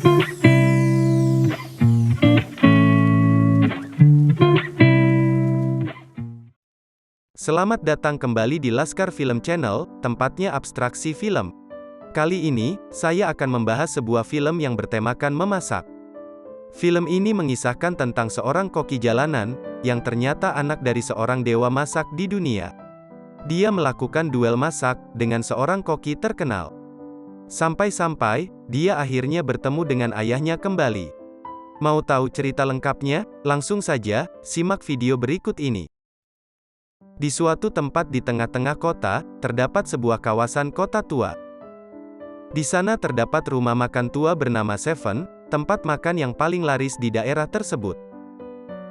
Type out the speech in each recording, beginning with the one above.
Selamat datang kembali di Laskar Film Channel, tempatnya abstraksi film. Kali ini, saya akan membahas sebuah film yang bertemakan memasak. Film ini mengisahkan tentang seorang koki jalanan, yang ternyata anak dari seorang dewa masak di dunia. Dia melakukan duel masak, dengan seorang koki terkenal. Sampai-sampai, dia akhirnya bertemu dengan ayahnya kembali. Mau tahu cerita lengkapnya? Langsung saja, simak video berikut ini. Di suatu tempat di tengah-tengah kota, terdapat sebuah kawasan kota tua. Di sana terdapat rumah makan tua bernama Seven, tempat makan yang paling laris di daerah tersebut.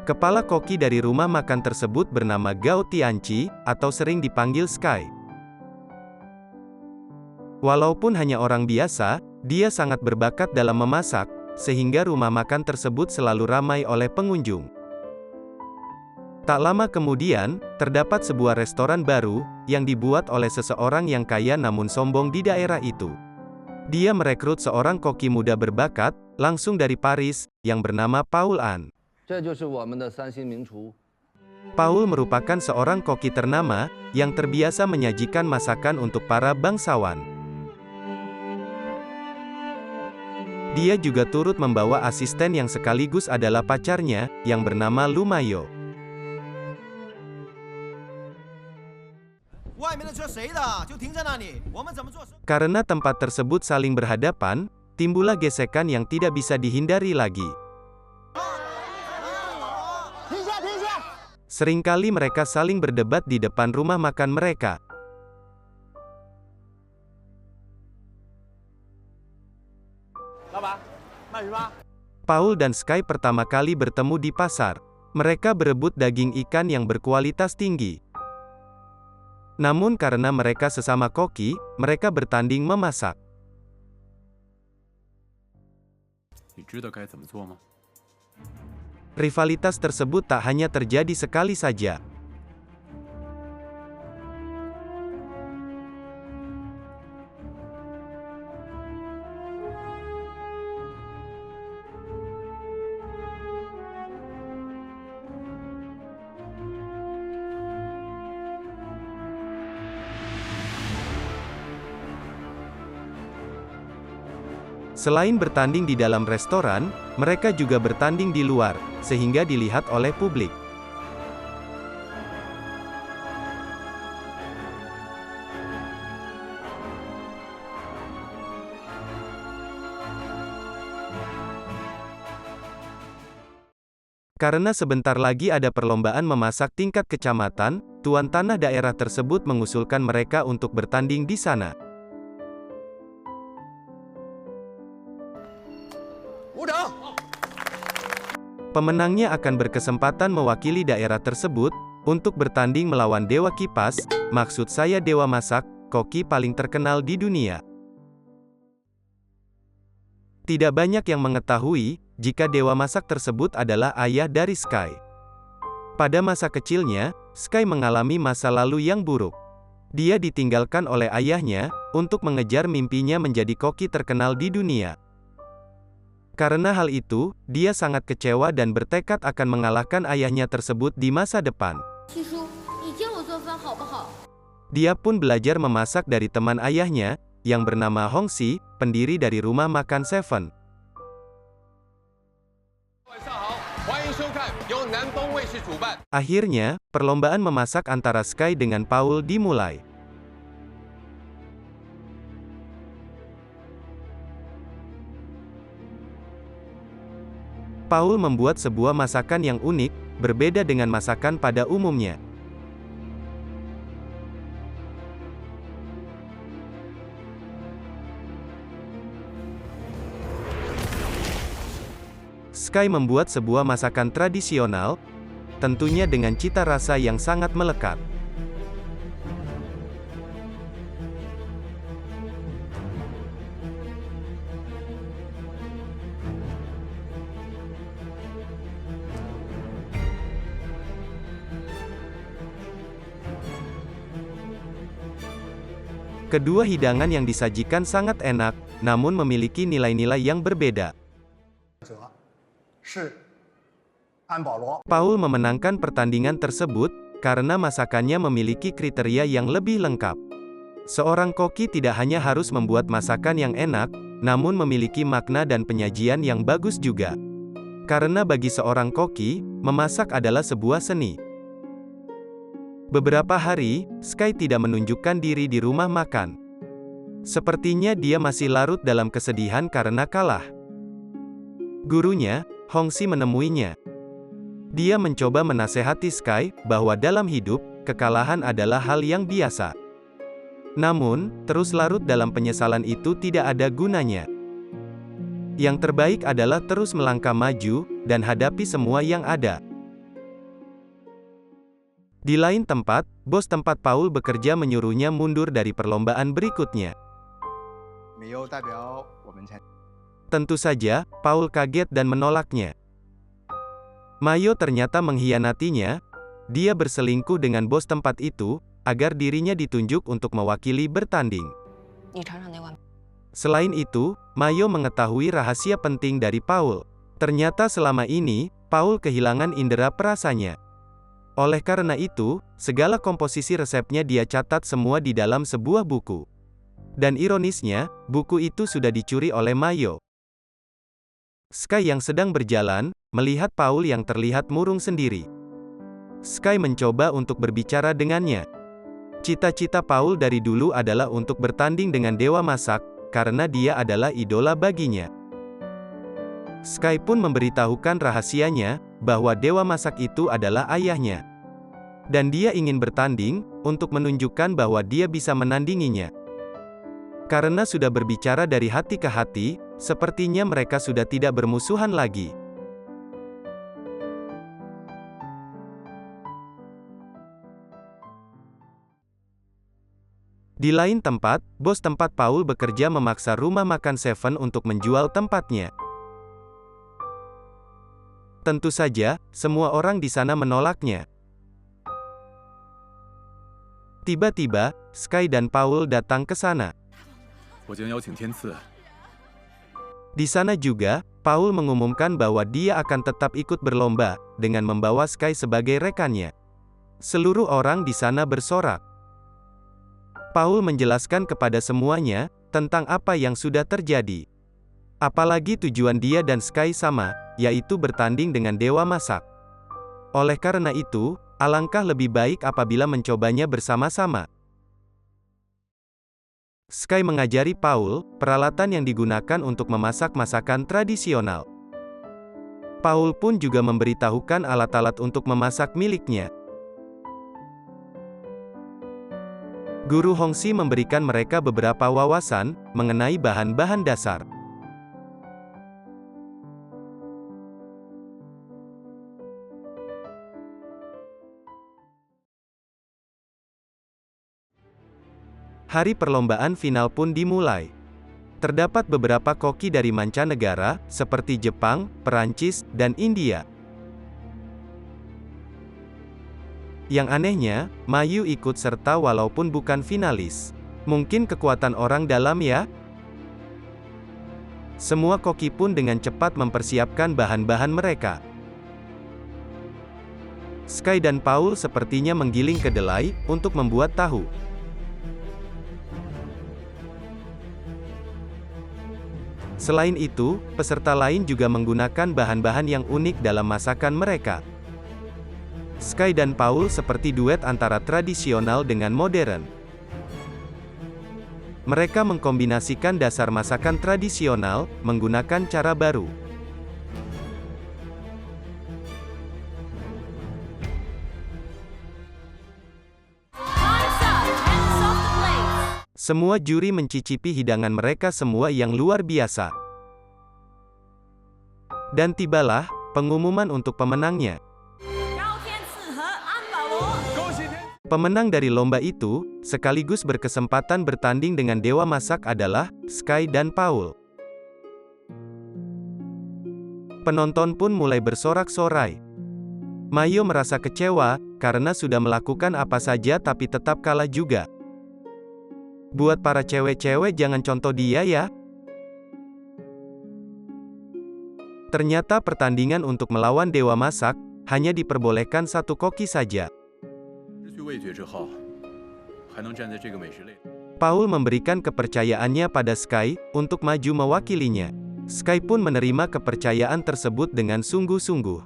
Kepala koki dari rumah makan tersebut bernama Gao Tianqi, atau sering dipanggil Sky. Walaupun hanya orang biasa, dia sangat berbakat dalam memasak, sehingga rumah makan tersebut selalu ramai oleh pengunjung. Tak lama kemudian, terdapat sebuah restoran baru, yang dibuat oleh seseorang yang kaya namun sombong di daerah itu. Dia merekrut seorang koki muda berbakat, langsung dari Paris, yang bernama Paul An. Paul merupakan seorang koki ternama, yang terbiasa menyajikan masakan untuk para bangsawan. Dia juga turut membawa asisten yang sekaligus adalah pacarnya, yang bernama Lu Mayo. Karena tempat tersebut saling berhadapan, timbullah gesekan yang tidak bisa dihindari lagi. Seringkali mereka saling berdebat di depan rumah makan mereka. Paul dan Sky pertama kali bertemu di pasar. Mereka berebut daging ikan yang berkualitas tinggi. Namun karena mereka sesama koki, mereka bertanding memasak. Rivalitas tersebut tak hanya terjadi sekali saja. Selain bertanding di dalam restoran, mereka juga bertanding di luar, sehingga dilihat oleh publik. Karena sebentar lagi ada perlombaan memasak tingkat kecamatan, tuan tanah daerah tersebut mengusulkan mereka untuk bertanding di sana. Pemenangnya akan berkesempatan mewakili daerah tersebut, untuk bertanding melawan Dewa Kipas, maksud saya Dewa Masak, koki paling terkenal di dunia. Tidak banyak yang mengetahui, jika Dewa Masak tersebut adalah ayah dari Sky. Pada masa kecilnya, Sky mengalami masa lalu yang buruk. Dia ditinggalkan oleh ayahnya, untuk mengejar mimpinya menjadi koki terkenal di dunia. Karena hal itu, dia sangat kecewa dan bertekad akan mengalahkan ayahnya tersebut di masa depan. Dia pun belajar memasak dari teman ayahnya, yang bernama Hong Si, pendiri dari rumah makan Seven. Akhirnya, perlombaan memasak antara Sky dengan Paul dimulai. Paul membuat sebuah masakan yang unik, berbeda dengan masakan pada umumnya. Sky membuat sebuah masakan tradisional, tentunya dengan cita rasa yang sangat melekat. Kedua hidangan yang disajikan sangat enak, namun memiliki nilai-nilai yang berbeda. Paul memenangkan pertandingan tersebut karena masakannya memiliki kriteria yang lebih lengkap. Seorang koki tidak hanya harus membuat masakan yang enak, namun memiliki makna dan penyajian yang bagus juga. Karena bagi seorang koki, memasak adalah sebuah seni. Beberapa hari, Sky tidak menunjukkan diri di rumah makan. Sepertinya dia masih larut dalam kesedihan karena kalah. Gurunya, Hongxi, menemuinya. Dia mencoba menasehati Sky bahwa dalam hidup, kekalahan adalah hal yang biasa. Namun, terus larut dalam penyesalan itu tidak ada gunanya. Yang terbaik adalah terus melangkah maju, dan hadapi semua yang ada. Di lain tempat, bos tempat Paul bekerja menyuruhnya mundur dari perlombaan berikutnya. Tentu saja, Paul kaget dan menolaknya. Mayo ternyata mengkhianatinya. Dia berselingkuh dengan bos tempat itu, agar dirinya ditunjuk untuk mewakili bertanding. Selain itu, Mayo mengetahui rahasia penting dari Paul. Ternyata selama ini, Paul kehilangan indera perasanya. Oleh karena itu, segala komposisi resepnya dia catat semua di dalam sebuah buku. Dan ironisnya, buku itu sudah dicuri oleh Mayo. Sky yang sedang berjalan, melihat Paul yang terlihat murung sendiri. Sky mencoba untuk berbicara dengannya. Cita-cita Paul dari dulu adalah untuk bertanding dengan dewa masak, karena dia adalah idola baginya. Sky pun memberitahukan rahasianya, bahwa dewa masak itu adalah ayahnya. Dan dia ingin bertanding, untuk menunjukkan bahwa dia bisa menandinginya. Karena sudah berbicara dari hati ke hati, sepertinya mereka sudah tidak bermusuhan lagi. Di lain tempat, bos tempat Paul bekerja memaksa rumah makan Seven untuk menjual tempatnya. Tentu saja, semua orang di sana menolaknya. Tiba-tiba, Sky dan Paul datang ke sana. Di sana juga, Paul mengumumkan bahwa dia akan tetap ikut berlomba, dengan membawa Sky sebagai rekannya. Seluruh orang di sana bersorak. Paul menjelaskan kepada semuanya, tentang apa yang sudah terjadi. Apalagi tujuan dia dan Sky sama, yaitu bertanding dengan dewa masak. Oleh karena itu, alangkah lebih baik apabila mencobanya bersama-sama. Sky mengajari Paul, peralatan yang digunakan untuk memasak masakan tradisional. Paul pun juga memberitahukan alat-alat untuk memasak miliknya. Guru Hongxi memberikan mereka beberapa wawasan, mengenai bahan-bahan dasar. Hari perlombaan final pun dimulai. Terdapat beberapa koki dari mancanegara, seperti Jepang, Perancis, dan India. Yang anehnya, Mayu ikut serta walaupun bukan finalis. Mungkin kekuatan orang dalam ya? Semua koki pun dengan cepat mempersiapkan bahan-bahan mereka. Sky dan Paul sepertinya menggiling kedelai, untuk membuat tahu. Selain itu, peserta lain juga menggunakan bahan-bahan yang unik dalam masakan mereka. Sky dan Paul seperti duet antara tradisional dengan modern. Mereka mengkombinasikan dasar masakan tradisional, menggunakan cara baru. Semua juri mencicipi hidangan mereka semua yang luar biasa. Dan tibalah, pengumuman untuk pemenangnya. Pemenang dari lomba itu, sekaligus berkesempatan bertanding dengan dewa masak adalah, Sky dan Paul. Penonton pun mulai bersorak-sorai. Mayo merasa kecewa, karena sudah melakukan apa saja tapi tetap kalah juga. Buat para cewek-cewek jangan contoh dia ya. Ternyata pertandingan untuk melawan Dewa Masak, hanya diperbolehkan 1 koki saja. Paul memberikan kepercayaannya pada Sky, untuk maju mewakilinya. Sky pun menerima kepercayaan tersebut dengan sungguh-sungguh.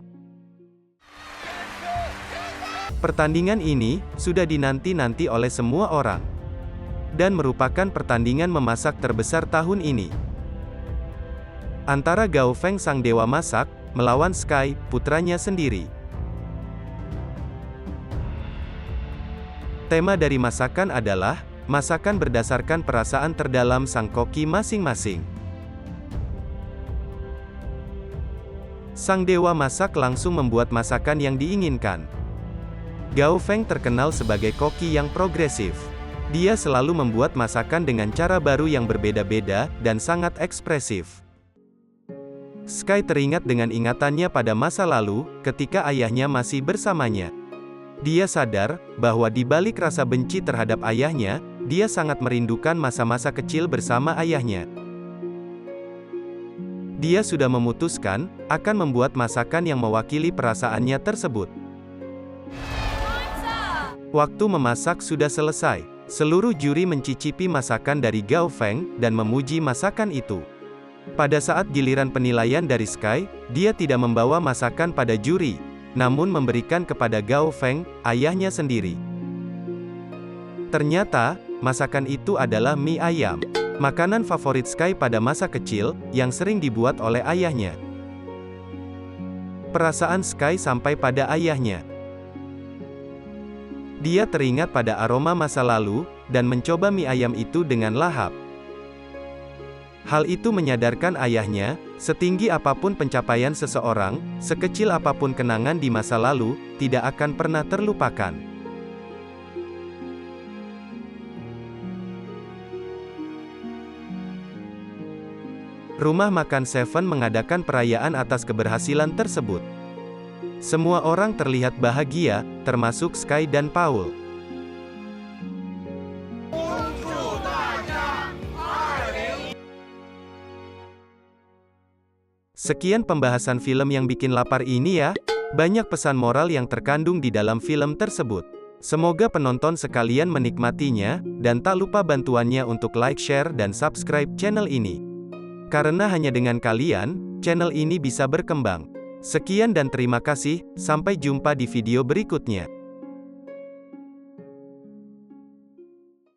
Pertandingan ini, sudah dinanti-nanti oleh semua orang. Dan merupakan pertandingan memasak terbesar tahun ini. Antara Gao Feng sang Dewa Masak, melawan Sky, putranya sendiri. Tema dari masakan adalah, masakan berdasarkan perasaan terdalam sang koki masing-masing. Sang Dewa Masak langsung membuat masakan yang diinginkan. Gao Feng terkenal sebagai koki yang progresif. Dia selalu membuat masakan dengan cara baru yang berbeda-beda, dan sangat ekspresif. Sky teringat dengan ingatannya pada masa lalu, ketika ayahnya masih bersamanya. Dia sadar, bahwa di balik rasa benci terhadap ayahnya, dia sangat merindukan masa-masa kecil bersama ayahnya. Dia sudah memutuskan, akan membuat masakan yang mewakili perasaannya tersebut. Waktu memasak sudah selesai. Seluruh juri mencicipi masakan dari Gao Feng, dan memuji masakan itu. Pada saat giliran penilaian dari Sky, dia tidak membawa masakan pada juri, namun memberikan kepada Gao Feng, ayahnya sendiri. Ternyata, masakan itu adalah mie ayam. Makanan favorit Sky pada masa kecil, yang sering dibuat oleh ayahnya. Perasaan Sky sampai pada ayahnya. Dia teringat pada aroma masa lalu, dan mencoba mie ayam itu dengan lahap. Hal itu menyadarkan ayahnya, setinggi apapun pencapaian seseorang, sekecil apapun kenangan di masa lalu, tidak akan pernah terlupakan. Rumah makan Seven mengadakan perayaan atas keberhasilan tersebut. Semua orang terlihat bahagia, termasuk Sky dan Paul. Sekian pembahasan film yang bikin lapar ini ya. Banyak pesan moral yang terkandung di dalam film tersebut. Semoga penonton sekalian menikmatinya, dan tak lupa bantuannya untuk like, share, dan subscribe channel ini. Karena hanya dengan kalian, channel ini bisa berkembang. Sekian dan terima kasih, sampai jumpa di video berikutnya.